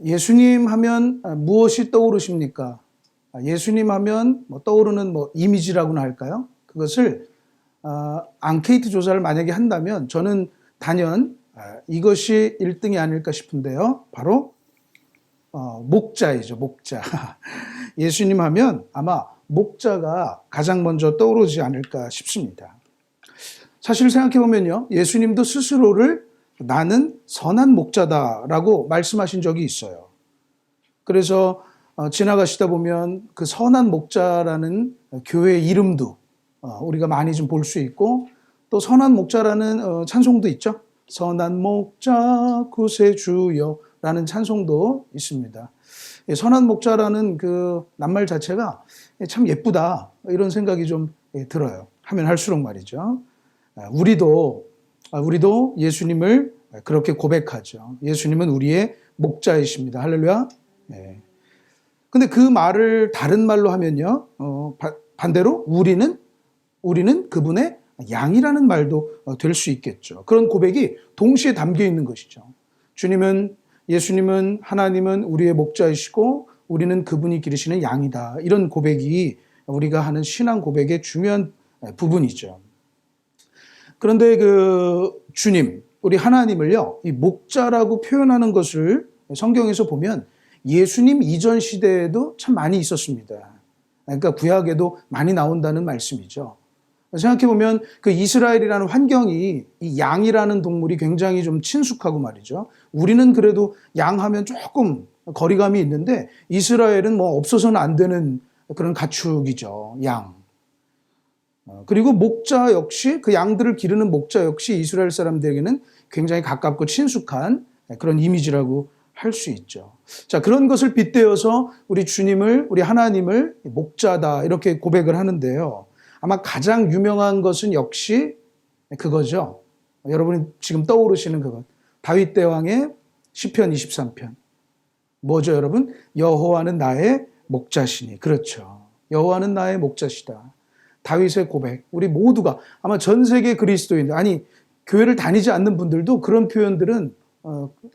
예수님 하면 무엇이 떠오르십니까? 예수님 하면 떠오르는 이미지라고나 할까요? 그것을 앙케이트 조사를 만약에 한다면 저는 단연 이것이 1등이 아닐까 싶은데요. 바로 목자이죠, 목자. 예수님 하면 아마 목자가 가장 먼저 떠오르지 않을까 싶습니다. 사실 생각해보면요, 예수님도 스스로를 나는 선한 목자다라고 말씀하신 적이 있어요. 그래서 지나가시다 보면 그 선한 목자라는 교회 이름도 우리가 많이 좀 볼 수 있고, 또 선한 목자라는 찬송도 있죠. 선한 목자 구세주여라는 찬송도 있습니다. 선한 목자라는 그 낱말 자체가 참 예쁘다, 이런 생각이 좀 들어요. 하면 할수록 말이죠. 우리도 예수님을 그렇게 고백하죠. 예수님은 우리의 목자이십니다. 할렐루야. 네. 근데 그 말을 다른 말로 하면요, 반대로 우리는 그분의 양이라는 말도 될 수 있겠죠. 그런 고백이 동시에 담겨 있는 것이죠. 예수님은, 하나님은 우리의 목자이시고 우리는 그분이 기르시는 양이다. 이런 고백이 우리가 하는 신앙 고백의 중요한 부분이죠. 그런데 그 주님, 우리 하나님을요, 이 목자라고 표현하는 것을 성경에서 보면 예수님 이전 시대에도 참 많이 있었습니다. 그러니까 구약에도 많이 나온다는 말씀이죠. 생각해보면 그 이스라엘이라는 환경이 이 양이라는 동물이 굉장히 좀 친숙하고 말이죠. 우리는 그래도 양하면 조금 거리감이 있는데 이스라엘은 없어서는 안 되는 그런 가축이죠, 양. 그리고 목자 역시, 그 양들을 기르는 목자 역시 이스라엘 사람들에게는 굉장히 가깝고 친숙한 그런 이미지라고 할 수 있죠. 자, 그런 것을 빗대어서 우리 주님을, 우리 하나님을 목자다 이렇게 고백을 하는데요. 아마 가장 유명한 것은 역시 그거죠. 여러분이 지금 떠오르시는 그것. 다윗 대왕의 시편 23편. 뭐죠, 여러분? 여호와는 나의 목자시니. 그렇죠. 여호와는 나의 목자시다. 다윗의 고백. 우리 모두가 아마 전 세계 그리스도인들, 아니 교회를 다니지 않는 분들도 그런 표현들은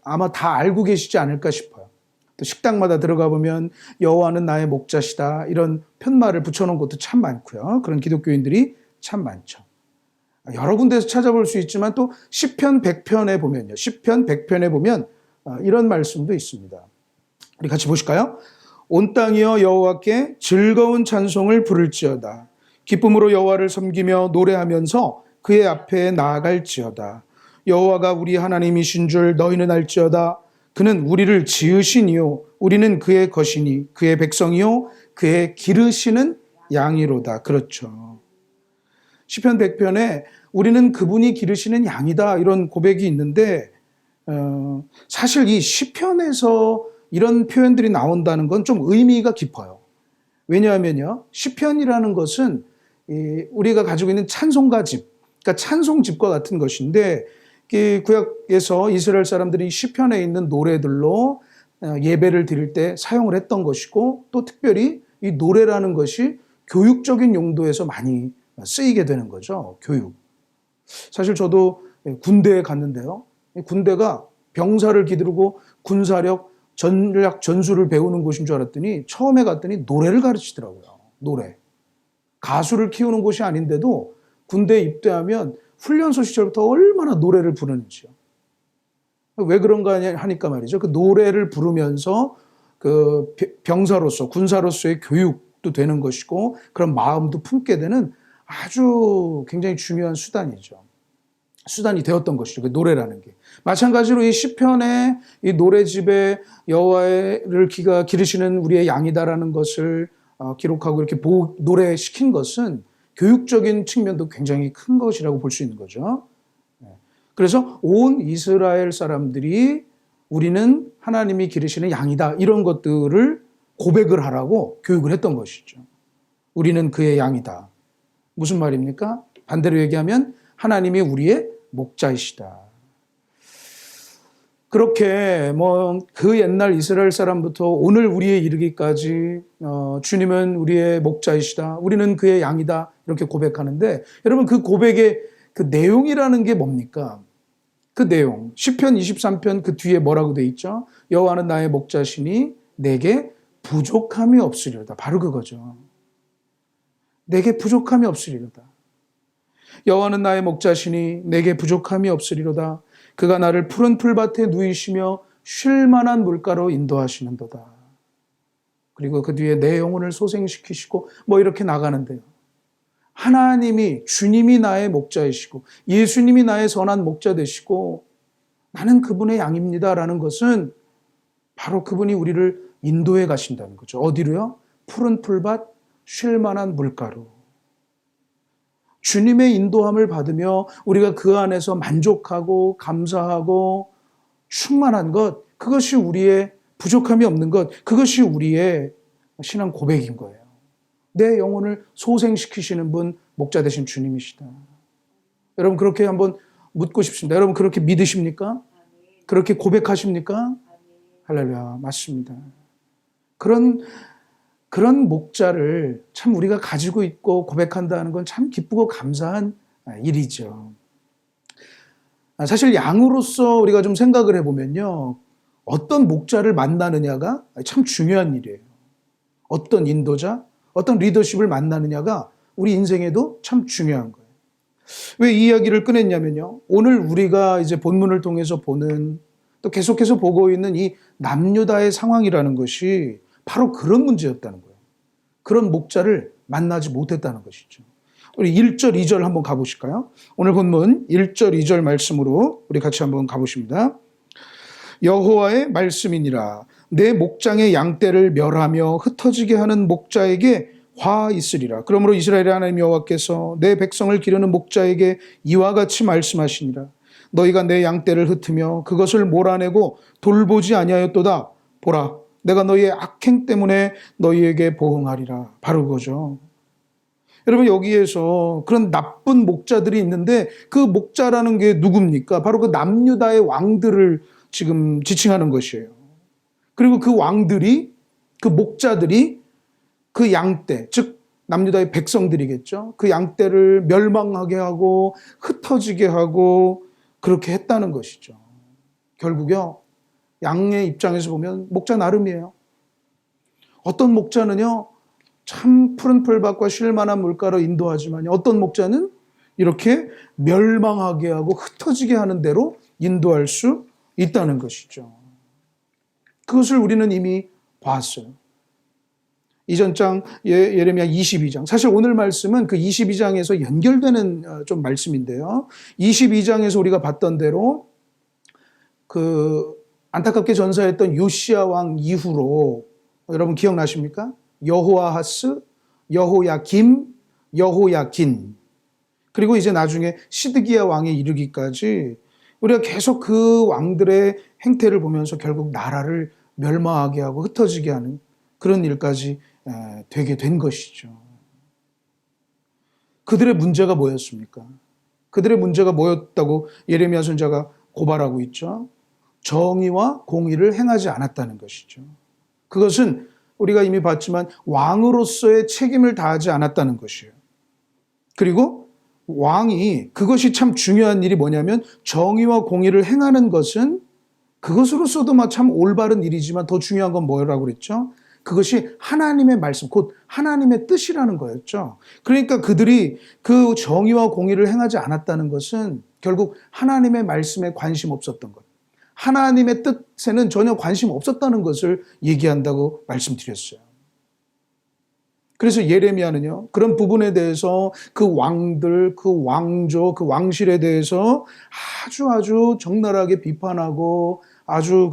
아마 다 알고 계시지 않을까 싶어요. 또 식당마다 들어가 보면 여호와는 나의 목자시다, 이런 편말을 붙여놓은 것도 참 많고요. 그런 기독교인들이 참 많죠. 여러 군데에서 찾아볼 수 있지만 또 시편 100편에 보면요, 시편 100편에 보면 이런 말씀도 있습니다. 우리 같이 보실까요? 온 땅이여 여호와께 즐거운 찬송을 부를지어다. 기쁨으로 여호와를 섬기며 노래하면서 그의 앞에 나아갈지어다. 여호와가 우리 하나님이신 줄 너희는 알지어다. 그는 우리를 지으시니요 우리는 그의 것이니 그의 백성이요 그의 기르시는 양이로다. 그렇죠. 시편 100편에 우리는 그분이 기르시는 양이다, 이런 고백이 있는데 사실 이 시편에서 이런 표현들이 나온다는 건 좀 의미가 깊어요. 왜냐하면요, 시편이라는 것은 우리가 가지고 있는 찬송가집, 그러니까 찬송집과 같은 것인데, 구약에서 이스라엘 사람들이 시편에 있는 노래들로 예배를 드릴 때 사용을 했던 것이고, 또 특별히 이 노래라는 것이 교육적인 용도에서 많이 쓰이게 되는 거죠. 교육. 사실 저도 군대에 갔는데요, 군대가 병사를 기르고 군사력, 전략, 전술을 배우는 곳인 줄 알았더니 처음에 갔더니 노래를 가르치더라고요. 노래. 가수를 키우는 곳이 아닌데도 군대에 입대하면 훈련소 시절부터 얼마나 노래를 부르는지요. 왜 그런가 하니까 말이죠. 그 노래를 부르면서 그 병사로서, 군사로서의 교육도 되는 것이고, 그런 마음도 품게 되는 아주 굉장히 중요한 수단이죠. 수단이 되었던 것이죠. 그 노래라는 게. 마찬가지로 이 시편의 이 노래집에 여호와를 기르시는 우리의 양이다라는 것을 기록하고 이렇게 노래시킨 것은 교육적인 측면도 굉장히 큰 것이라고 볼 수 있는 거죠. 그래서 온 이스라엘 사람들이 우리는 하나님이 기르시는 양이다, 이런 것들을 고백을 하라고 교육을 했던 것이죠. 우리는 그의 양이다. 무슨 말입니까? 반대로 얘기하면 하나님이 우리의 목자이시다. 그렇게 그 옛날 이스라엘 사람부터 오늘 우리에 이르기까지 주님은 우리의 목자이시다, 우리는 그의 양이다, 이렇게 고백하는데, 여러분 그 고백의 그 내용이라는 게 뭡니까? 그 내용, 시편 23편 그 뒤에 뭐라고 돼 있죠? 여호와는 나의 목자시니 내게 부족함이 없으리로다. 바로 그거죠. 내게 부족함이 없으리로다. 여호와는 나의 목자시니 내게 부족함이 없으리로다. 그가 나를 푸른 풀밭에 누이시며 쉴 만한 물가로 인도하시는도다. 그리고 그 뒤에 내 영혼을 소생시키시고 뭐 이렇게 나가는데요. 하나님이, 주님이 나의 목자이시고 예수님이 나의 선한 목자 되시고 나는 그분의 양입니다라는 것은 바로 그분이 우리를 인도해 가신다는 거죠. 어디로요? 푸른 풀밭, 쉴 만한 물가로. 주님의 인도함을 받으며 우리가 그 안에서 만족하고 감사하고 충만한 것, 그것이 우리의 부족함이 없는 것, 그것이 우리의 신앙 고백인 거예요. 내 영혼을 소생시키시는 분, 목자 되신 주님이시다. 여러분 그렇게 한번 묻고 싶습니다. 여러분 그렇게 믿으십니까? 그렇게 고백하십니까? 할렐루야, 맞습니다. 그런 목자를 참 우리가 가지고 있고 고백한다는 건 참 기쁘고 감사한 일이죠. 사실 양으로서 우리가 좀 생각을 해보면요. 어떤 목자를 만나느냐가 참 중요한 일이에요. 어떤 인도자, 어떤 리더십을 만나느냐가 우리 인생에도 참 중요한 거예요. 왜 이 이야기를 꺼냈냐면요. 오늘 우리가 이제 본문을 통해서 보는 또 계속해서 보고 있는 이 남유다의 상황이라는 것이 바로 그런 문제였다는 거예요. 그런 목자를 만나지 못했다는 것이죠. 우리 1절, 2절 한번 가보실까요? 오늘 본문 1절, 2절 말씀으로 우리 같이 한번 가보십니다. 여호와의 말씀이니라. 내 목장의 양떼를 멸하며 흩어지게 하는 목자에게 화 있으리라. 그러므로 이스라엘의 하나님 여호와께서 내 백성을 기르는 목자에게 이와 같이 말씀하시니라. 너희가 내 양떼를 흩으며 그것을 몰아내고 돌보지 아니하였도다. 보라, 내가 너희의 악행 때문에 너희에게 보응하리라. 바로 그거죠. 여러분 여기에서 그런 나쁜 목자들이 있는데 그 목자라는 게 누굽니까? 바로 그 남유다의 왕들을 지금 지칭하는 것이에요. 그리고 그 왕들이, 그 목자들이 그 양떼, 즉 남유다의 백성들이겠죠. 그 양떼를 멸망하게 하고 흩어지게 하고 그렇게 했다는 것이죠. 결국요, 양의 입장에서 보면 목자 나름이에요. 어떤 목자는요, 참 푸른 풀밭과 쉴 만한 물가로 인도하지만 어떤 목자는 이렇게 멸망하게 하고 흩어지게 하는 대로 인도할 수 있다는 것이죠. 그것을 우리는 이미 봤어요. 이전 장 예레미야 22장. 사실 오늘 말씀은 그 22장에서 연결되는 좀 말씀인데요. 22장에서 우리가 봤던 대로 그 안타깝게 전사했던 요시야 왕 이후로 여러분 기억나십니까? 여호아하스, 여호야김, 여호야긴, 그리고 이제 나중에 시드기야 왕에 이르기까지 우리가 계속 그 왕들의 행태를 보면서 결국 나라를 멸망하게 하고 흩어지게 하는 그런 일까지 되게 된 것이죠. 그들의 문제가 뭐였습니까? 그들의 문제가 뭐였다고 예레미야 선지자가 고발하고 있죠. 정의와 공의를 행하지 않았다는 것이죠. 그것은 우리가 이미 봤지만 왕으로서의 책임을 다하지 않았다는 것이에요. 그리고 왕이 그것이 참 중요한 일이 뭐냐면 정의와 공의를 행하는 것은 그것으로서도 참 올바른 일이지만 더 중요한 건 뭐라고 그랬죠? 그것이 하나님의 말씀, 곧 하나님의 뜻이라는 거였죠. 그러니까 그들이 그 정의와 공의를 행하지 않았다는 것은 결국 하나님의 말씀에 관심 없었던 것, 하나님의 뜻에는 전혀 관심 없었다는 것을 얘기한다고 말씀드렸어요. 그래서 예레미야는요, 그런 부분에 대해서 그 왕들, 그 왕조, 그 왕실에 대해서 아주 적나라하게 비판하고 아주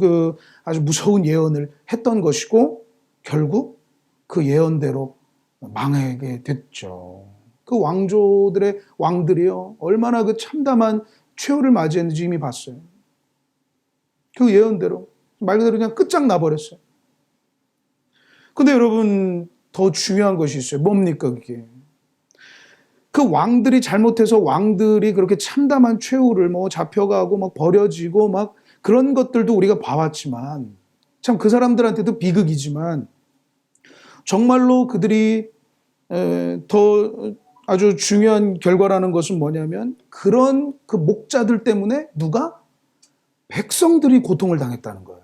무서운 예언을 했던 것이고 결국 그 예언대로 망하게 됐죠. 그 왕들이요, 얼마나 그 참담한 최후를 맞이했는지 이미 봤어요. 그 예언대로 말 그대로 그냥 끝장나버렸어요. 근데 여러분 더 중요한 것이 있어요. 뭡니까 그게? 그 왕들이 잘못해서 왕들이 그렇게 참담한 최후를 잡혀가고 버려지고 그런 것들도 우리가 봐왔지만 참 그 사람들한테도 비극이지만 정말로 그들이 더 아주 중요한 결과라는 것은 뭐냐면 그런 그 목자들 때문에 누가 백성들이 고통을 당했다는 거예요.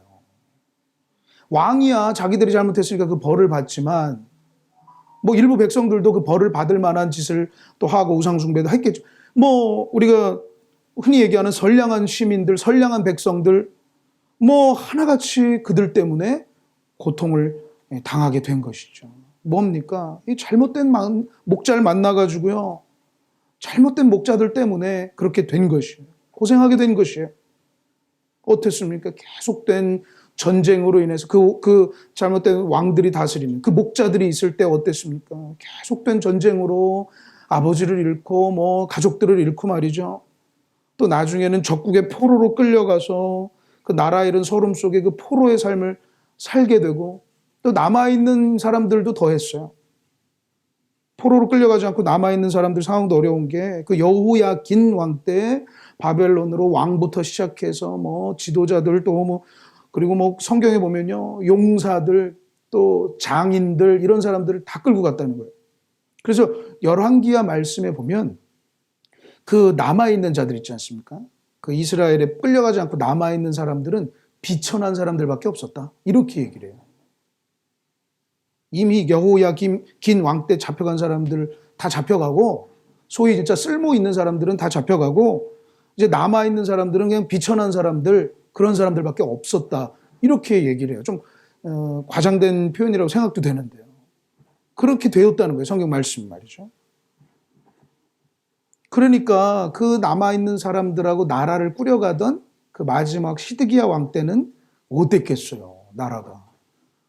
왕이야 자기들이 잘못했으니까 그 벌을 받지만 뭐 일부 백성들도 그 벌을 받을 만한 짓을 또 하고 우상숭배도 했겠죠. 뭐 우리가 흔히 얘기하는 선량한 시민들, 선량한 백성들 뭐 하나같이 그들 때문에 고통을 당하게 된 것이죠. 뭡니까? 이 잘못된 목자를 만나가지고요. 잘못된 목자들 때문에 그렇게 된 것이에요. 고생하게 된 것이에요. 어땠습니까? 계속된 전쟁으로 인해서 그 잘못된 왕들이 다스리는 그 목자들이 있을 때 어땠습니까? 계속된 전쟁으로 아버지를 잃고 뭐 가족들을 잃고 말이죠. 또 나중에는 적국의 포로로 끌려가서 그 나라 잃은 서름 속에 그 포로의 삶을 살게 되고 또 남아있는 사람들도 더했어요. 포로로 끌려가지 않고 남아있는 사람들 상황도 어려운 게 그 여호야긴 왕 때 바벨론으로 왕부터 시작해서 뭐 지도자들 또 뭐 그리고 뭐 성경에 보면요 용사들 또 장인들 이런 사람들을 다 끌고 갔다는 거예요. 그래서 열왕기야 말씀에 보면 그 남아있는 자들 있지 않습니까? 그 이스라엘에 끌려가지 않고 남아있는 사람들은 비천한 사람들밖에 없었다. 이렇게 얘기를 해요. 이미 여호야긴 왕 때 잡혀간 사람들 다 잡혀가고 소위 진짜 쓸모 있는 사람들은 다 잡혀가고 이제 남아있는 사람들은 그냥 비천한 사람들 그런 사람들밖에 없었다. 이렇게 얘기를 해요. 좀 과장된 표현이라고 생각도 되는데요. 그렇게 되었다는 거예요. 성경 말씀 말이죠. 그러니까 그 남아있는 사람들하고 나라를 꾸려가던 그 마지막 시드기야 왕 때는 어땠겠어요. 나라가.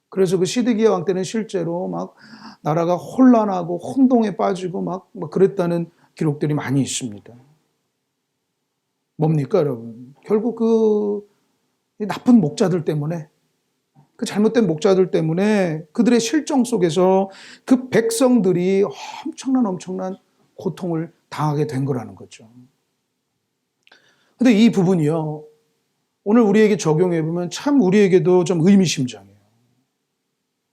그래서 그 시드기야 왕 때는 실제로 막 나라가 혼란하고 혼동에 빠지고 막 그랬다는 기록들이 많이 있습니다. 뭡니까 여러분? 결국 그 나쁜 목자들 때문에 그 잘못된 목자들 때문에 그들의 실정 속에서 그 백성들이 엄청난 고통을 당하게 된 거라는 거죠. 근데 이 부분이요. 오늘 우리에게 적용해 보면 참 우리에게도 좀 의미심장해요.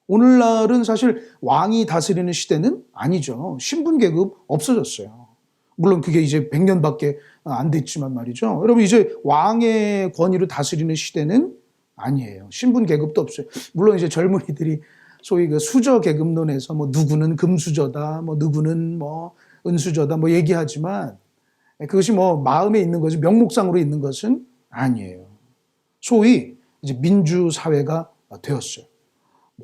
오늘날은 사실 왕이 다스리는 시대는 아니죠. 신분 계급 없어졌어요. 물론 그게 이제 100년밖에 안 됐지만 말이죠. 여러분 이제 왕의 권위로 다스리는 시대는 아니에요. 신분 계급도 없어요. 물론 이제 젊은이들이 소위 그 수저 계급론에서 뭐 누구는 금수저다, 뭐 누구는 뭐 은수저다, 뭐 얘기하지만 그것이 뭐 마음에 있는 거지 명목상으로 있는 것은 아니에요. 소위 이제 민주 사회가 되었어요.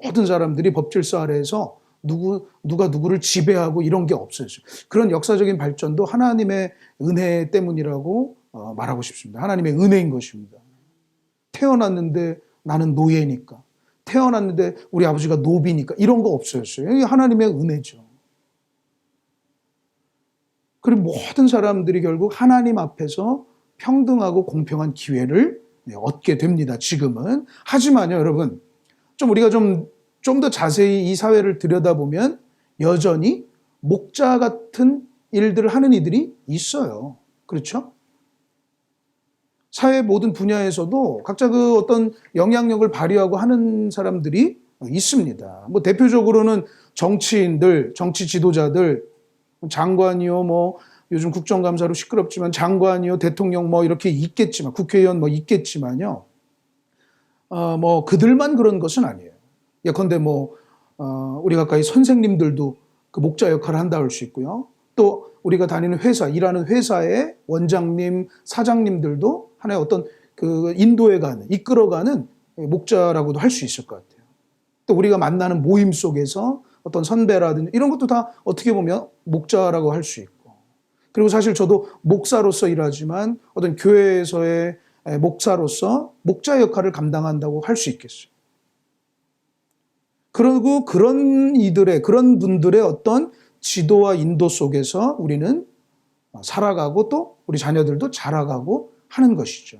모든 사람들이 법질서 아래에서 누가 누구를 지배하고 이런 게 없어졌어요. 그런 역사적인 발전도 하나님의 은혜 때문이라고 말하고 싶습니다. 하나님의 은혜인 것입니다. 태어났는데 나는 노예니까. 태어났는데 우리 아버지가 노비니까. 이런 거 없어졌어요. 이게 하나님의 은혜죠. 그리고 모든 사람들이 결국 하나님 앞에서 평등하고 공평한 기회를 얻게 됩니다. 지금은. 하지만요, 여러분. 우리가 좀 더 자세히 이 사회를 들여다보면 여전히 목자 같은 일들을 하는 이들이 있어요. 그렇죠? 사회 모든 분야에서도 각자 그 어떤 영향력을 발휘하고 하는 사람들이 있습니다. 뭐 대표적으로는 정치인들, 정치 지도자들, 장관이요, 뭐 요즘 국정감사로 시끄럽지만 장관이요, 대통령 뭐 이렇게 있겠지만, 국회의원 뭐 있겠지만요. 뭐 그들만 그런 것은 아니에요. 예컨대 우리 가까이 선생님들도 그 목자 역할을 한다 할 수 있고요. 또 우리가 다니는 회사, 일하는 회사의 원장님, 사장님들도 하나의 어떤 그 인도해가는, 이끌어가는 목자라고도 할 수 있을 것 같아요. 또 우리가 만나는 모임 속에서 어떤 선배라든지 이런 것도 다 어떻게 보면 목자라고 할 수 있고. 그리고 사실 저도 목사로서 일하지만 어떤 교회에서의 목사로서 목자 역할을 감당한다고 할 수 있겠어요. 그리고 그런 분들의 어떤 지도와 인도 속에서 우리는 살아가고 또 우리 자녀들도 자라가고 하는 것이죠.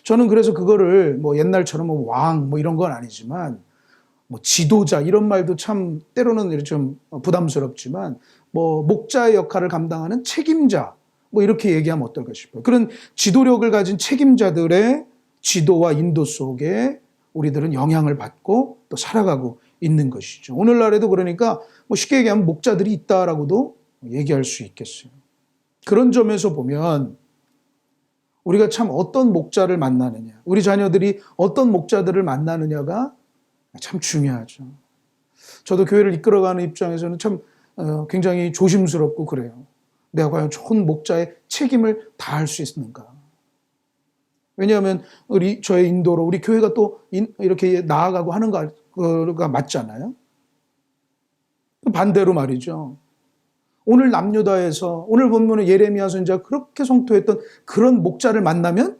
저는 그래서 그거를 뭐 옛날처럼 왕 이런 건 아니지만 지도자 이런 말도 참 때로는 좀 부담스럽지만 목자의 역할을 감당하는 책임자 이렇게 얘기하면 어떨까 싶어요. 그런 지도력을 가진 책임자들의 지도와 인도 속에 우리들은 영향을 받고 또 살아가고 있는 것이죠. 오늘날에도 그러니까 쉽게 얘기하면 목자들이 있다라고도 얘기할 수 있겠어요. 그런 점에서 보면 우리가 참 어떤 목자를 만나느냐, 우리 자녀들이 어떤 목자들을 만나느냐가 참 중요하죠. 저도 교회를 이끌어가는 입장에서는 참 굉장히 조심스럽고 그래요. 내가 과연 좋은 목자의 책임을 다할 수 있는가. 왜냐하면 저의 인도로 우리 교회가 또 이렇게 나아가고 하는 거가 맞잖아요. 반대로 말이죠. 오늘 남유다에서 오늘 본문의 예레미야 선지자가 그렇게 성토했던 그런 목자를 만나면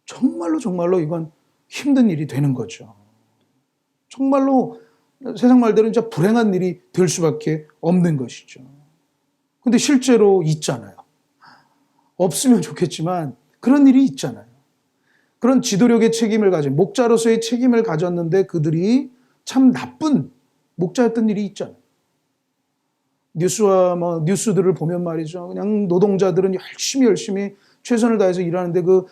정말로 이건 힘든 일이 되는 거죠. 정말로 세상 말대로 진짜 불행한 일이 될 수밖에 없는 것이죠. 근데 실제로 있잖아요. 없으면 좋겠지만 그런 일이 있잖아요. 그런 지도력의 책임을 가진 목자로서의 책임을 가졌는데 그들이 참 나쁜 목자였던 일이 있잖아요. 뉴스들을 보면 말이죠. 그냥 노동자들은 열심히 최선을 다해서 일하는데 그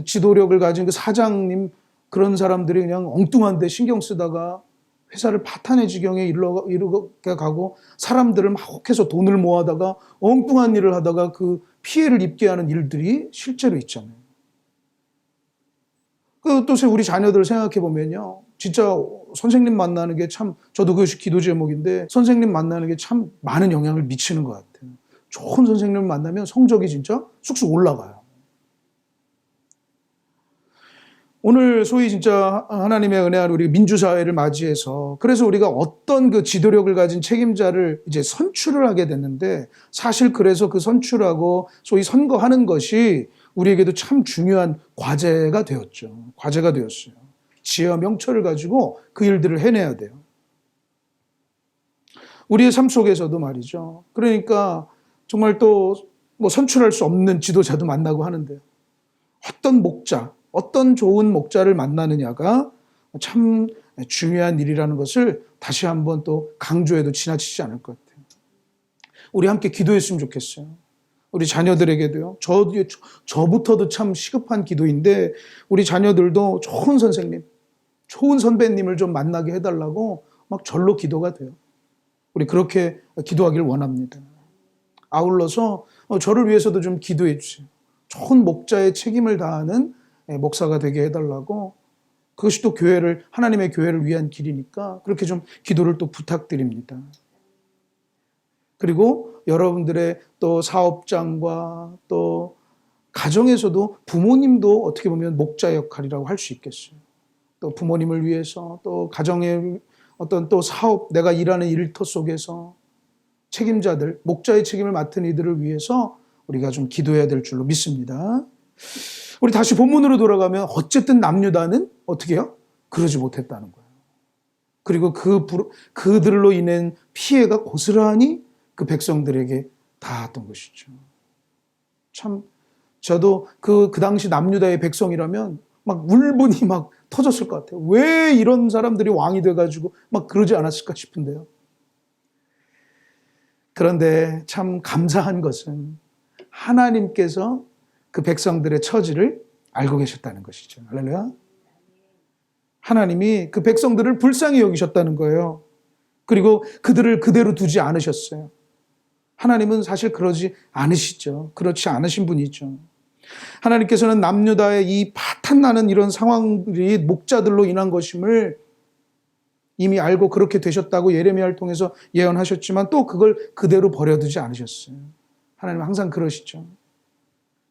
지도력을 가진 그 사장님 그런 사람들이 그냥 엉뚱한데 신경 쓰다가 회사를 파탄의 지경에 이르게 가고 사람들을 막 혹해서 돈을 모아다가 엉뚱한 일을 하다가 그 피해를 입게 하는 일들이 실제로 있잖아요. 또 우리 자녀들 생각해 보면요. 진짜 선생님 만나는 게 참, 저도 그것이 기도 제목인데 선생님 만나는 게 참 많은 영향을 미치는 것 같아요. 좋은 선생님을 만나면 성적이 진짜 쑥쑥 올라가요. 오늘 소위 진짜 하나님의 은혜 아래 우리 민주사회를 맞이해서 그래서 우리가 어떤 그 지도력을 가진 책임자를 이제 선출을 하게 됐는데 사실 그래서 그 선출하고 소위 선거하는 것이 우리에게도 참 중요한 과제가 되었죠. 과제가 되었어요. 지혜와 명철을 가지고 그 일들을 해내야 돼요. 우리의 삶 속에서도 말이죠. 그러니까 정말 또 뭐 선출할 수 없는 지도자도 만나고 하는데요. 어떤 목자, 어떤 좋은 목자를 만나느냐가 참 중요한 일이라는 것을 다시 한번 또 강조해도 지나치지 않을 것 같아요. 우리 함께 기도했으면 좋겠어요. 우리 자녀들에게도요. 저부터도 참 시급한 기도인데 우리 자녀들도 좋은 선생님, 좋은 선배님을 좀 만나게 해달라고 막 절로 기도가 돼요. 우리 그렇게 기도하기를 원합니다. 아울러서 저를 위해서도 좀 기도해 주세요. 좋은 목자의 책임을 다하는 목사가 되게 해달라고 그것이 또 하나님의 교회를 위한 길이니까 그렇게 좀 기도를 또 부탁드립니다. 그리고 여러분들의 또 사업장과 또 가정에서도 부모님도 어떻게 보면 목자 역할이라고 할 수 있겠어요. 또 부모님을 위해서 또 가정의 어떤 또 사업, 내가 일하는 일터 속에서 책임자들, 목자의 책임을 맡은 이들을 위해서 우리가 좀 기도해야 될 줄로 믿습니다. 우리 다시 본문으로 돌아가면 어쨌든 남유다는 어떻게 해요? 그러지 못했다는 거예요. 그리고 그들로 인한 피해가 고스란히 그 백성들에게 닿았던 것이죠. 참 저도 그 당시 남유다의 백성이라면 막 울분이 막 터졌을 것 같아요. 왜 이런 사람들이 왕이 돼가지고 막 그러지 않았을까 싶은데요. 그런데 참 감사한 것은 하나님께서 그 백성들의 처지를 알고 계셨다는 것이죠. 할렐루야. 하나님이 그 백성들을 불쌍히 여기셨다는 거예요. 그리고 그들을 그대로 두지 않으셨어요. 하나님은 사실 그러지 않으시죠. 그렇지 않으신 분이죠. 하나님께서는 남유다의 이 파탄나는 이런 상황들이 목자들로 인한 것임을 이미 알고 그렇게 되셨다고 예레미야를 통해서 예언하셨지만 또 그걸 그대로 버려두지 않으셨어요. 하나님은 항상 그러시죠.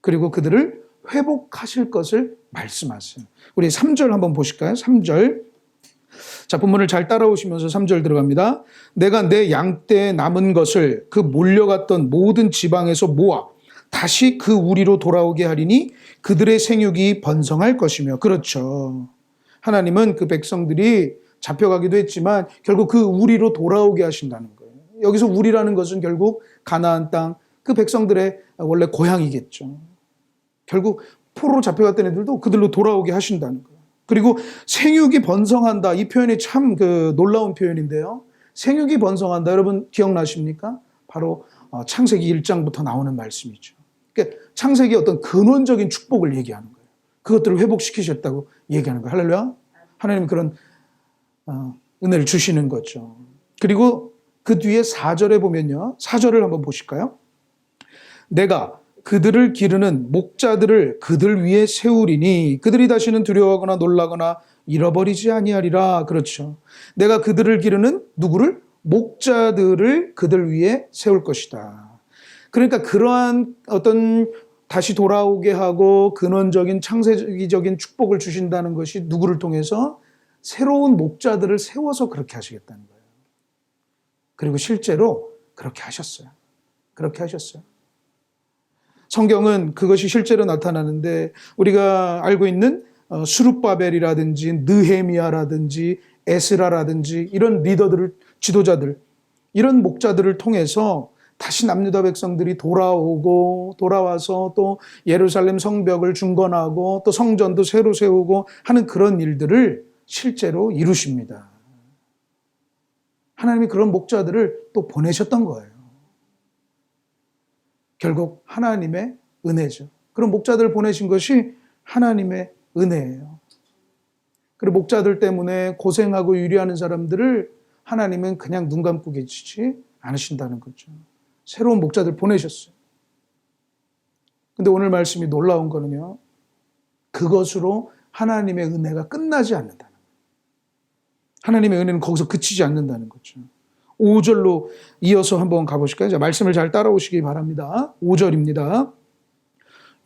그리고 그들을 회복하실 것을 말씀하세요. 우리 3절 한번 보실까요? 3절. 자, 본문을 잘 따라오시면서 3절 들어갑니다. 내가 내 양떼에 남은 것을 그 몰려갔던 모든 지방에서 모아 다시 그 우리로 돌아오게 하리니 그들의 생육이 번성할 것이며. 그렇죠. 하나님은 그 백성들이 잡혀가기도 했지만 결국 그 우리로 돌아오게 하신다는 거예요. 여기서 우리라는 것은 결국 가나안 땅, 그 백성들의 원래 고향이겠죠. 결국 포로로 잡혀갔던 애들도 그들로 돌아오게 하신다는 거예요. 그리고 생육이 번성한다. 이 표현이 참 놀라운 표현인데요. 생육이 번성한다. 여러분 기억나십니까? 바로 창세기 1장부터 나오는 말씀이죠. 그러니까 창세기 어떤 근원적인 축복을 얘기하는 거예요. 그것들을 회복시키셨다고 얘기하는 거예요. 할렐루야. 하나님 그런 은혜를 주시는 거죠. 그리고 그 뒤에 4절에 보면요. 4절을 한번 보실까요? 내가 그들을 기르는 목자들을 그들 위에 세우리니 그들이 다시는 두려워하거나 놀라거나 잃어버리지 아니하리라. 그렇죠. 내가 그들을 기르는 누구를? 목자들을 그들 위에 세울 것이다. 그러니까 그러한 어떤 다시 돌아오게 하고 근원적인 창세기적인 축복을 주신다는 것이 누구를 통해서? 새로운 목자들을 세워서 그렇게 하시겠다는 거예요. 그리고 실제로 그렇게 하셨어요. 그렇게 하셨어요. 성경은 그것이 실제로 나타나는데 우리가 알고 있는 스룹바벨이라든지 느헤미야라든지 에스라라든지 이런 리더들을, 지도자들, 이런 목자들을 통해서 다시 남유다 백성들이 돌아와서 또 예루살렘 성벽을 중건하고 또 성전도 새로 세우고 하는 그런 일들을 실제로 이루십니다. 하나님이 그런 목자들을 또 보내셨던 거예요. 결국 하나님의 은혜죠. 그런 목자들을 보내신 것이 하나님의 은혜예요. 그리고 목자들 때문에 고생하고 유리하는 사람들을 하나님은 그냥 눈 감고 계시지 않으신다는 거죠. 새로운 목자들 보내셨어요. 근데 오늘 말씀이 놀라운 거는요, 그것으로 하나님의 은혜가 끝나지 않는다는 거예요. 하나님의 은혜는 거기서 그치지 않는다는 거죠. 5절로 이어서 한번 가보실까요? 자, 말씀을 잘 따라오시기 바랍니다. 5절입니다.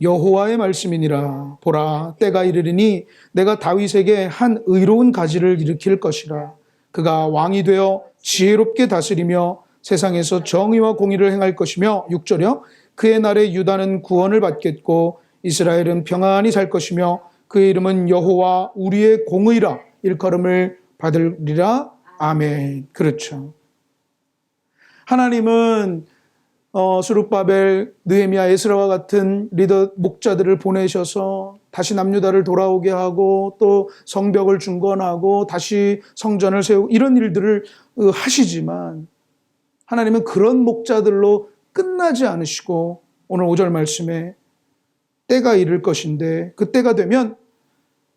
여호와의 말씀이니라. 보라, 때가 이르리니 내가 다윗에게 한 의로운 가지를 일으킬 것이라. 그가 왕이 되어 지혜롭게 다스리며 세상에서 정의와 공의를 행할 것이며, 6절이요. 그의 날에 유다는 구원을 받겠고 이스라엘은 평안히 살 것이며 그의 이름은 여호와 우리의 공의라 일컬음을 받으리라. 아멘. 그렇죠. 하나님은 스룹바벨, 느헤미야, 에스라와 같은 리더 목자들을 보내셔서 다시 남유다를 돌아오게 하고 또 성벽을 중건하고 다시 성전을 세우고 이런 일들을 하시지만 하나님은 그런 목자들로 끝나지 않으시고 오늘 5절 말씀에 때가 이를 것인데 그 때가 되면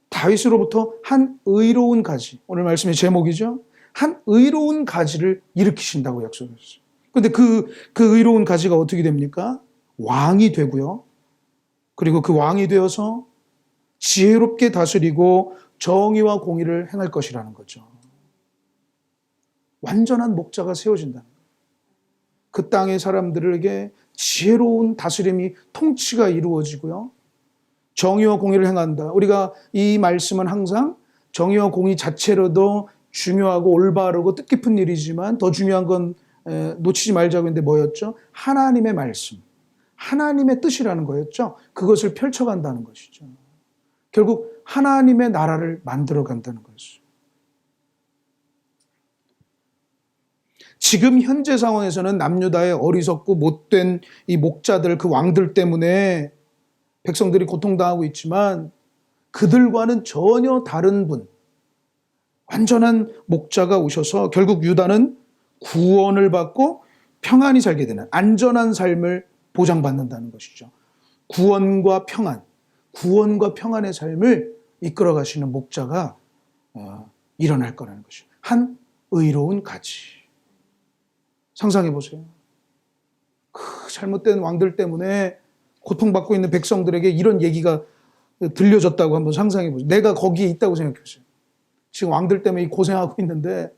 다윗으로부터 한 의로운 가지, 오늘 말씀의 제목이죠. 한 의로운 가지를 일으키신다고 약속했어요. 그런데 그 의로운 가지가 어떻게 됩니까? 왕이 되고요. 그리고 그 왕이 되어서 지혜롭게 다스리고 정의와 공의를 행할 것이라는 거죠. 완전한 목자가 세워진다는 거예요. 그 땅의 사람들에게 지혜로운 다스림이 통치가 이루어지고요. 정의와 공의를 행한다. 우리가 이 말씀은 항상 정의와 공의 자체로도 중요하고 올바르고 뜻깊은 일이지만 더 중요한 건 놓치지 말자고 했는데 뭐였죠? 하나님의 말씀, 하나님의 뜻이라는 거였죠. 그것을 펼쳐간다는 것이죠. 결국 하나님의 나라를 만들어간다는 거였어요. 지금 현재 상황에서는 남유다의 어리석고 못된 이 목자들, 그 왕들 때문에 백성들이 고통당하고 있지만 그들과는 전혀 다른 분, 완전한 목자가 오셔서 결국 유다는 구원을 받고 평안히 살게 되는 안전한 삶을 보장받는다는 것이죠. 구원과 평안의 삶을 이끌어 가시는 목자가 일어날 거라는 것이죠. 한 의로운 가지. 상상해 보세요. 그 잘못된 왕들 때문에 고통받고 있는 백성들에게 이런 얘기가 들려졌다고 한번 상상해 보세요. 내가 거기에 있다고 생각해 보세요. 지금 왕들 때문에 고생하고 있는데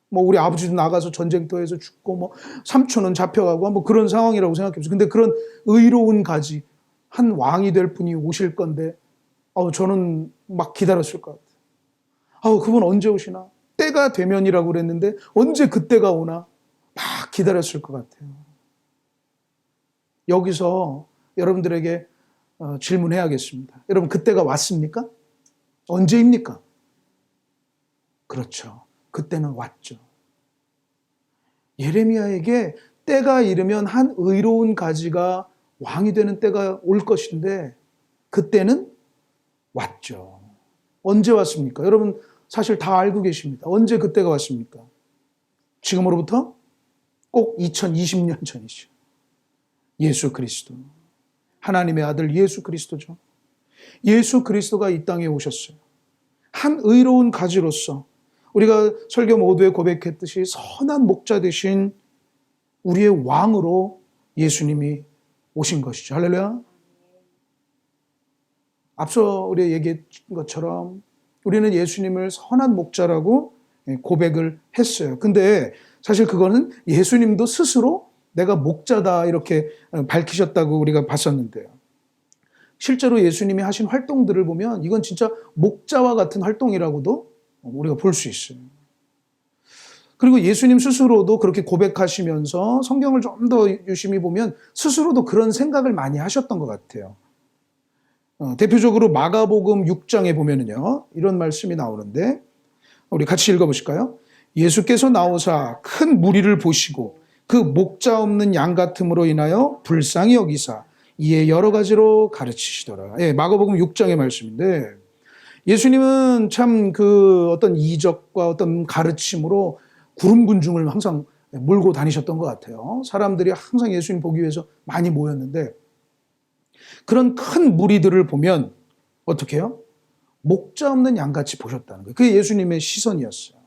뭐 우리 아버지도 나가서 전쟁터에서 죽고 뭐 삼촌은 잡혀가고 뭐 그런 상황이라고 생각해 보세요. 근데 그런 의로운 가지, 한 왕이 될 분이 오실 건데 저는 막 기다렸을 것 같아요. 그분 언제 오시나? 때가 되면이라고 그랬는데 언제 그때가 오나? 막 기다렸을 것 같아요. 여기서 여러분들에게 질문해야겠습니다. 여러분, 그때가 왔습니까? 언제입니까? 그렇죠. 그때는 왔죠. 예레미야에게 때가 이르면 한 의로운 가지가 왕이 되는 때가 올 것인데 그때는 왔죠. 언제 왔습니까? 여러분 사실 다 알고 계십니다. 언제 그때가 왔습니까? 지금으로부터 꼭 2020년 전이죠. 예수 그리스도. 하나님의 아들 예수 그리스도죠. 예수 그리스도가 이 땅에 오셨어요. 한 의로운 가지로서 우리가 설교 모두에 고백했듯이 선한 목자 되신 우리의 왕으로 예수님이 오신 것이죠. 할렐루야. 앞서 우리가 얘기한 것처럼 우리는 예수님을 선한 목자라고 고백을 했어요. 근데 사실 그거는 예수님도 스스로 내가 목자다 이렇게 밝히셨다고 우리가 봤었는데요. 실제로 예수님이 하신 활동들을 보면 이건 진짜 목자와 같은 활동이라고도 우리가 볼 수 있어요. 그리고 예수님 스스로도 그렇게 고백하시면서 성경을 좀 더 유심히 보면 스스로도 그런 생각을 많이 하셨던 것 같아요. 대표적으로 마가복음 6장에 보면은요, 이런 말씀이 나오는데, 우리 같이 읽어보실까요? 예수께서 나오사 큰 무리를 보시고 그 목자 없는 양 같음으로 인하여 불쌍히 여기사 이에 여러 가지로 가르치시더라. 예, 마가복음 6장의 말씀인데, 예수님은 참 그 어떤 이적과 어떤 가르침으로 구름군중을 항상 몰고 다니셨던 것 같아요. 사람들이 항상 예수님 보기 위해서 많이 모였는데, 그런 큰 무리들을 보면 어떻게 해요? 목자 없는 양같이 보셨다는 거예요. 그게 예수님의 시선이었어요.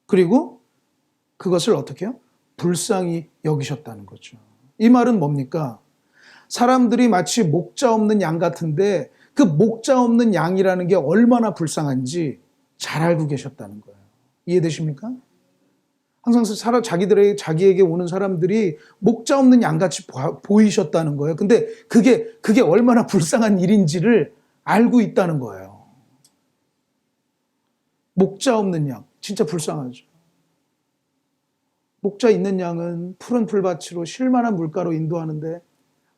그리고 그것을 어떻게 해요? 불쌍히 여기셨다는 거죠. 이 말은 뭡니까? 사람들이 마치 목자 없는 양 같은데 그 목자 없는 양이라는 게 얼마나 불쌍한지 잘 알고 계셨다는 거예요. 이해되십니까? 항상 자기에게 오는 사람들이 목자 없는 양같이 보이셨다는 거예요. 근데 그게 얼마나 불쌍한 일인지를 알고 있다는 거예요. 목자 없는 양, 진짜 불쌍하죠. 목자 있는 양은 푸른 풀밭으로 쉴만한 물가로 인도하는데,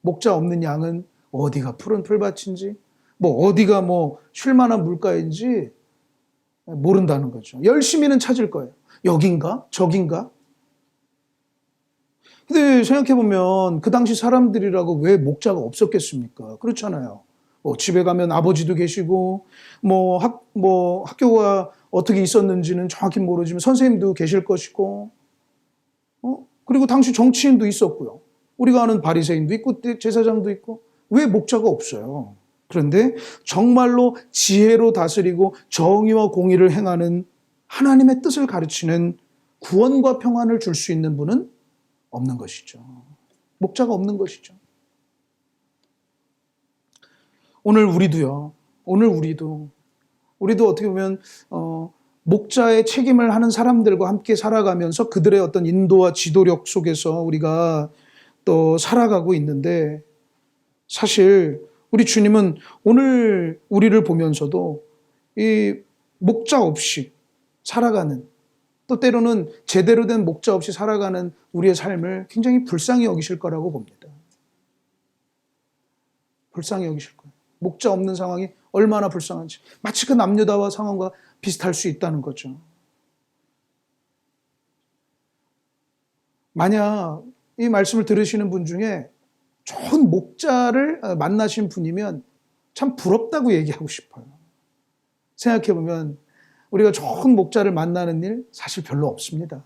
목자 없는 양은 어디가 푸른 풀밭인지, 어디가 쉴만한 물가인지 모른다는 거죠. 열심히는 찾을 거예요. 여긴가? 저긴가? 근데 생각해보면 그 당시 사람들이라고 왜 목자가 없었겠습니까? 그렇잖아요. 집에 가면 아버지도 계시고, 학교가 어떻게 있었는지는 정확히 모르지만 선생님도 계실 것이고, 그리고 당시 정치인도 있었고요. 우리가 아는 바리새인도 있고, 제사장도 있고, 왜 목자가 없어요? 그런데 정말로 지혜로 다스리고 정의와 공의를 행하는 하나님의 뜻을 가르치는 구원과 평안을 줄 수 있는 분은 없는 것이죠. 목자가 없는 것이죠. 오늘 우리도 어떻게 보면 목자의 책임을 하는 사람들과 함께 살아가면서 그들의 어떤 인도와 지도력 속에서 우리가 또 살아가고 있는데, 사실 우리 주님은 오늘 우리를 보면서도 이 목자 없이 살아가는, 또 때로는 제대로 된 목자 없이 살아가는 우리의 삶을 굉장히 불쌍히 여기실 거라고 봅니다. 불쌍히 여기실 거예요. 목자 없는 상황이 얼마나 불쌍한지. 마치 그 남유다와 상황과 비슷할 수 있다는 거죠. 만약 이 말씀을 들으시는 분 중에 좋은 목자를 만나신 분이면 참 부럽다고 얘기하고 싶어요. 생각해보면 우리가 좋은 목자를 만나는 일 사실 별로 없습니다.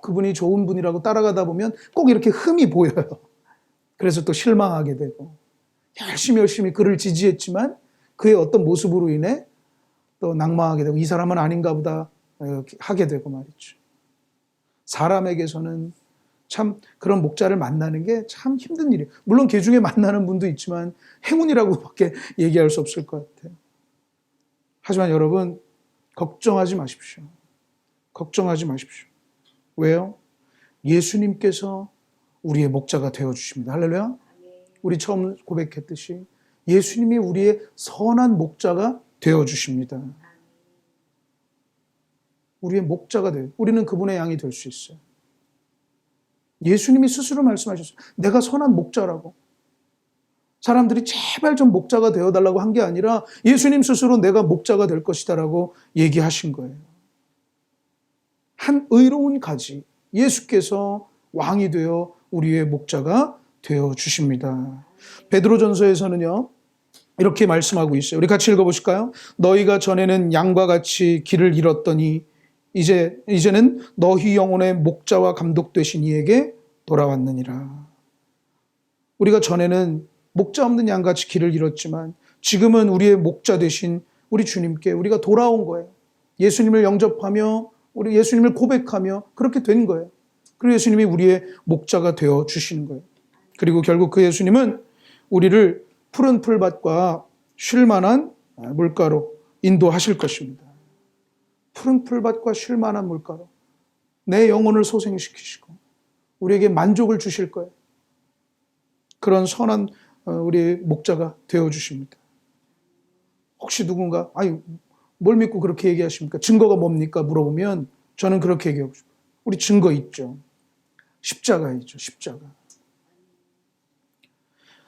그분이 좋은 분이라고 따라가다 보면 꼭 이렇게 흠이 보여요. 그래서 또 실망하게 되고, 열심히 그를 지지했지만 그의 어떤 모습으로 인해 또 낙망하게 되고, 이 사람은 아닌가 보다 하게 되고 말이죠. 사람에게서는 참 그런 목자를 만나는 게 참 힘든 일이에요. 물론 그 중에 만나는 분도 있지만 행운이라고밖에 얘기할 수 없을 것 같아요. 하지만 여러분, 걱정하지 마십시오. 걱정하지 마십시오. 왜요? 예수님께서 우리의 목자가 되어주십니다. 할렐루야. 우리 처음 고백했듯이 예수님이 우리의 선한 목자가 되어주십니다. 우리의 목자가 돼요. 우리는 그분의 양이 될 수 있어요. 예수님이 스스로 말씀하셨어요. 내가 선한 목자라고. 사람들이 제발 좀 목자가 되어달라고 한 게 아니라 예수님 스스로 내가 목자가 될 것이다라고 얘기하신 거예요. 한 의로운 가지, 예수께서 왕이 되어 우리의 목자가 되어 주십니다. 베드로전서에서는요, 이렇게 말씀하고 있어요. 우리 같이 읽어보실까요? 너희가 전에는 양과 같이 길을 잃었더니 이제는 너희 영혼의 목자와 감독 되신 이에게 돌아왔느니라. 우리가 전에는 목자 없는 양같이 길을 잃었지만 지금은 우리의 목자 되신 우리 주님께 우리가 돌아온 거예요. 예수님을 영접하며 우리 예수님을 고백하며 그렇게 된 거예요. 그리고 예수님이 우리의 목자가 되어 주시는 거예요. 그리고 결국 그 예수님은 우리를 푸른 풀밭과 쉴 만한 물가로 인도하실 것입니다. 푸른 풀밭과 쉴 만한 물가로 내 영혼을 소생시키시고 우리에게 만족을 주실 거예요. 그런 선한 우리 목자가 되어주십니다. 혹시 누군가 뭘 믿고 그렇게 얘기하십니까? 증거가 뭡니까? 물어보면 저는 그렇게 얘기하고 싶어요. 우리 증거 있죠. 십자가 있죠. 십자가.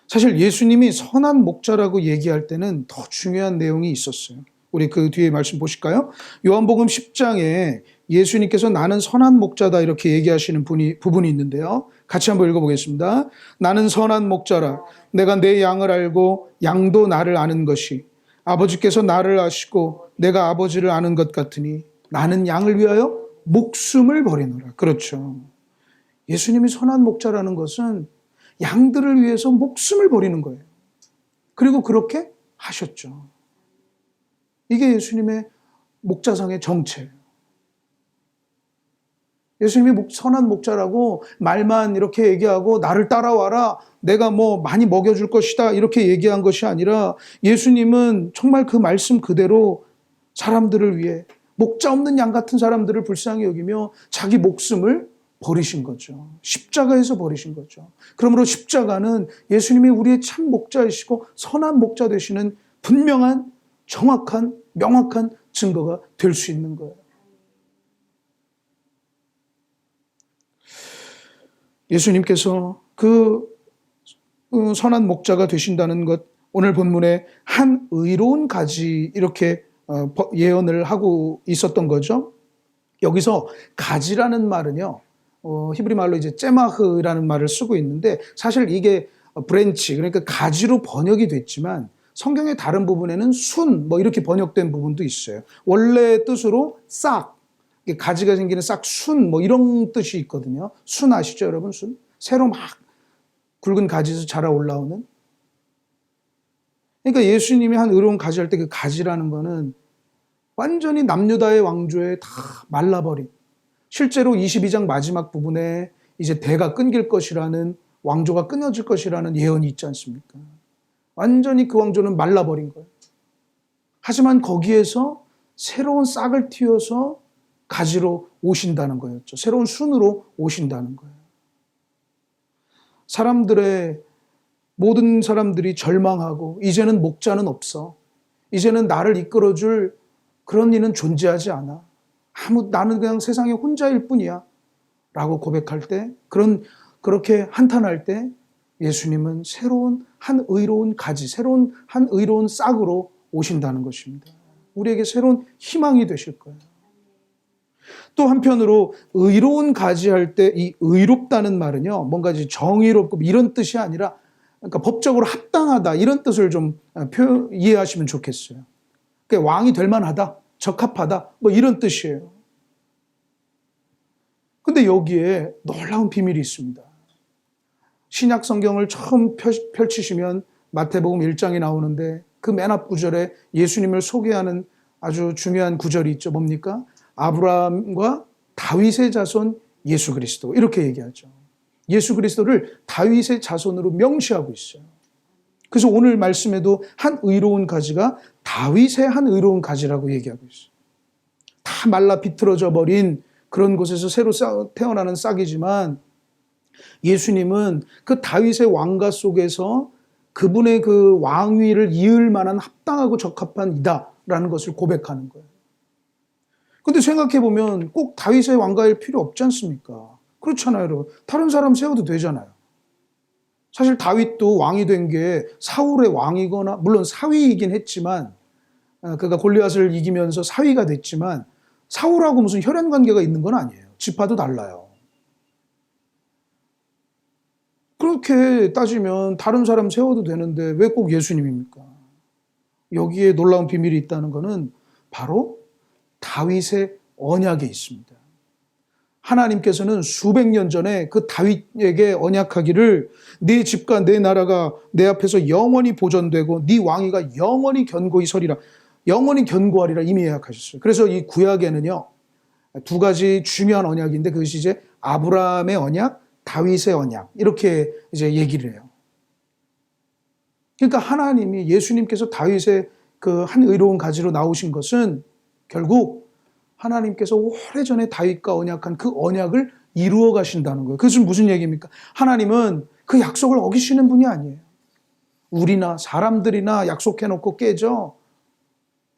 사실 예수님이 선한 목자라고 얘기할 때는 더 중요한 내용이 있었어요. 우리 그 뒤에 말씀 보실까요? 요한복음 10장에 예수님께서 나는 선한 목자다 이렇게 얘기하시는 부분이 있는데요. 같이 한번 읽어보겠습니다. 나는 선한 목자라. 내가 내 양을 알고 양도 나를 아는 것이 아버지께서 나를 아시고 내가 아버지를 아는 것 같으니 나는 양을 위하여 목숨을 버리노라. 그렇죠. 예수님이 선한 목자라는 것은 양들을 위해서 목숨을 버리는 거예요. 그리고 그렇게 하셨죠. 이게 예수님의 목자상의 정체예요. 예수님이 선한 목자라고 말만 이렇게 얘기하고 나를 따라와라, 내가 뭐 많이 먹여줄 것이다 이렇게 얘기한 것이 아니라 예수님은 정말 그 말씀 그대로 사람들을 위해 목자 없는 양 같은 사람들을 불쌍히 여기며 자기 목숨을 버리신 거죠. 십자가에서 버리신 거죠. 그러므로 십자가는 예수님이 우리의 참 목자이시고 선한 목자 되시는 분명한 정확한 명확한 증거가 될 수 있는 거예요. 예수님께서 그 선한 목자가 되신다는 것, 오늘 본문에 한 의로운 가지 이렇게 예언을 하고 있었던 거죠. 여기서 가지라는 말은요, 히브리 말로 이제 째마흐라는 말을 쓰고 있는데 사실 이게 브랜치, 그러니까 가지로 번역이 됐지만 성경의 다른 부분에는 순, 뭐 이렇게 번역된 부분도 있어요. 원래 뜻으로 싹, 가지가 생기는 싹, 순, 뭐 이런 뜻이 있거든요. 순 아시죠, 여러분? 순? 새로 막 굵은 가지에서 자라 올라오는. 그러니까 예수님이 한 의로운 가지 할 때 그 가지라는 거는 완전히 남유다의 왕조에 다 말라버린, 실제로 22장 마지막 부분에 이제 대가 끊길 것이라는, 왕조가 끊어질 것이라는 예언이 있지 않습니까? 완전히 그 왕조는 말라버린 거예요. 하지만 거기에서 새로운 싹을 틔워서 가지로 오신다는 거였죠. 새로운 순으로 오신다는 거예요. 모든 사람들이 절망하고 이제는 목자는 없어. 이제는 나를 이끌어줄 그런 이는 존재하지 않아. 나는 그냥 세상에 혼자일 뿐이야. 라고 고백할 때, 그렇게 한탄할 때 예수님은 새로운 한 의로운 가지, 새로운 한 의로운 싹으로 오신다는 것입니다. 우리에게 새로운 희망이 되실 거예요. 또 한편으로 의로운 가지 할 때 이 의롭다는 말은요, 뭔가 정의롭고 이런 뜻이 아니라 그러니까 법적으로 합당하다 이런 뜻을 좀 이해하시면 좋겠어요. 그러니까 왕이 될 만하다, 적합하다 뭐 이런 뜻이에요. 근데 여기에 놀라운 비밀이 있습니다. 신약 성경을 처음 펼치시면 마태복음 1장이 나오는데 그 맨 앞 구절에 예수님을 소개하는 아주 중요한 구절이 있죠. 뭡니까? 아브라함과 다윗의 자손 예수 그리스도, 이렇게 얘기하죠. 예수 그리스도를 다윗의 자손으로 명시하고 있어요. 그래서 오늘 말씀에도 한 의로운 가지가 다윗의 한 의로운 가지라고 얘기하고 있어요. 다 말라 비틀어져 버린 그런 곳에서 새로 태어나는 싹이지만 예수님은 그 다윗의 왕가 속에서 그분의 그 왕위를 이을 만한 합당하고 적합한 이다라는 것을 고백하는 거예요. 근데 생각해보면 꼭 다윗의 왕가일 필요 없지 않습니까? 그렇잖아요, 여러분. 다른 사람 세워도 되잖아요. 사실 다윗도 왕이 된 게 사울의 왕이거나, 물론 사위이긴 했지만, 그가 골리앗을 이기면서 사위가 됐지만 사울하고 무슨 혈연 관계가 있는 건 아니에요. 지파도 달라요. 그렇게 따지면 다른 사람 세워도 되는데 왜 꼭 예수님입니까? 여기에 놀라운 비밀이 있다는 것은 바로 다윗의 언약에 있습니다. 하나님께서는 수백 년 전에 그 다윗에게 언약하기를 네 집과 내 나라가 내 앞에서 영원히 보존되고 네 왕위가 영원히 견고히 서리라, 영원히 견고하리라 이미 예약하셨어요. 그래서 이 구약에는요, 두 가지 중요한 언약인데 그것이 이제 아브라함의 언약, 다윗의 언약 이렇게 이제 얘기를 해요. 그러니까 하나님이 예수님께서 다윗의 그 한 의로운 가지로 나오신 것은 결국 하나님께서 오래전에 다윗과 언약한 그 언약을 이루어 가신다는 거예요. 그것은 무슨 얘기입니까? 하나님은 그 약속을 어기시는 분이 아니에요. 우리나 사람들이나 약속해놓고 깨져.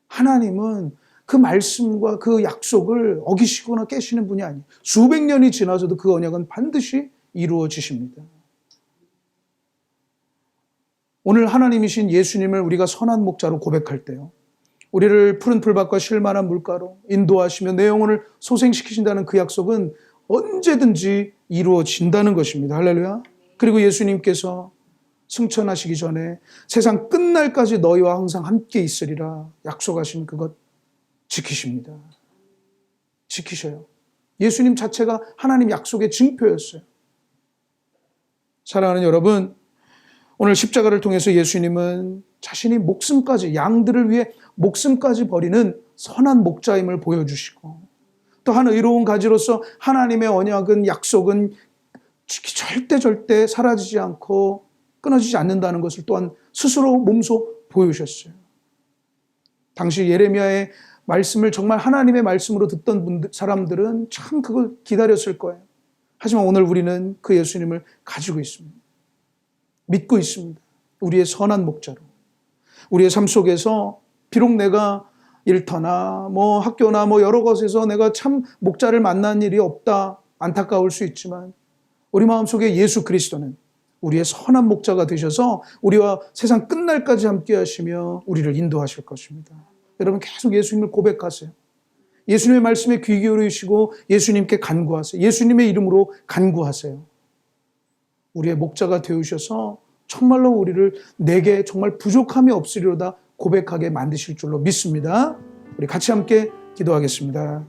하나님은 그 말씀과 그 약속을 어기시거나 깨시는 분이 아니에요. 수백 년이 지나서도 그 언약은 반드시 이루어지십니다. 오늘 하나님이신 예수님을 우리가 선한 목자로 고백할 때요, 우리를 푸른 풀밭과 쉴만한 물가로 인도하시며 내 영혼을 소생시키신다는 그 약속은 언제든지 이루어진다는 것입니다. 할렐루야. 그리고 예수님께서 승천하시기 전에 세상 끝날까지 너희와 항상 함께 있으리라 약속하신 그것 지키십니다. 지키셔요. 예수님 자체가 하나님 약속의 증표였어요. 사랑하는 여러분, 오늘 십자가를 통해서 예수님은 자신이 목숨까지, 양들을 위해 목숨까지 버리는 선한 목자임을 보여주시고, 또 한 의로운 가지로서 하나님의 언약은, 약속은 절대 사라지지 않고 끊어지지 않는다는 것을 또한 스스로 몸소 보여주셨어요. 당시 예레미야의 말씀을 정말 하나님의 말씀으로 듣던 사람들은 참 그걸 기다렸을 거예요. 하지만 오늘 우리는 그 예수님을 가지고 있습니다. 믿고 있습니다. 우리의 선한 목자로. 우리의 삶 속에서 비록 내가 일터나 학교나 여러 곳에서 내가 참 목자를 만난 일이 없다, 안타까울 수 있지만 우리 마음속에 예수 그리스도는 우리의 선한 목자가 되셔서 우리와 세상 끝날까지 함께 하시며 우리를 인도하실 것입니다. 여러분 계속 예수님을 고백하세요. 예수님의 말씀에 귀 기울이시고 예수님께 간구하세요. 예수님의 이름으로 간구하세요. 우리의 목자가 되어주셔서 정말로 우리를 내게 정말 부족함이 없으리로다 고백하게 만드실 줄로 믿습니다. 우리 같이 함께 기도하겠습니다.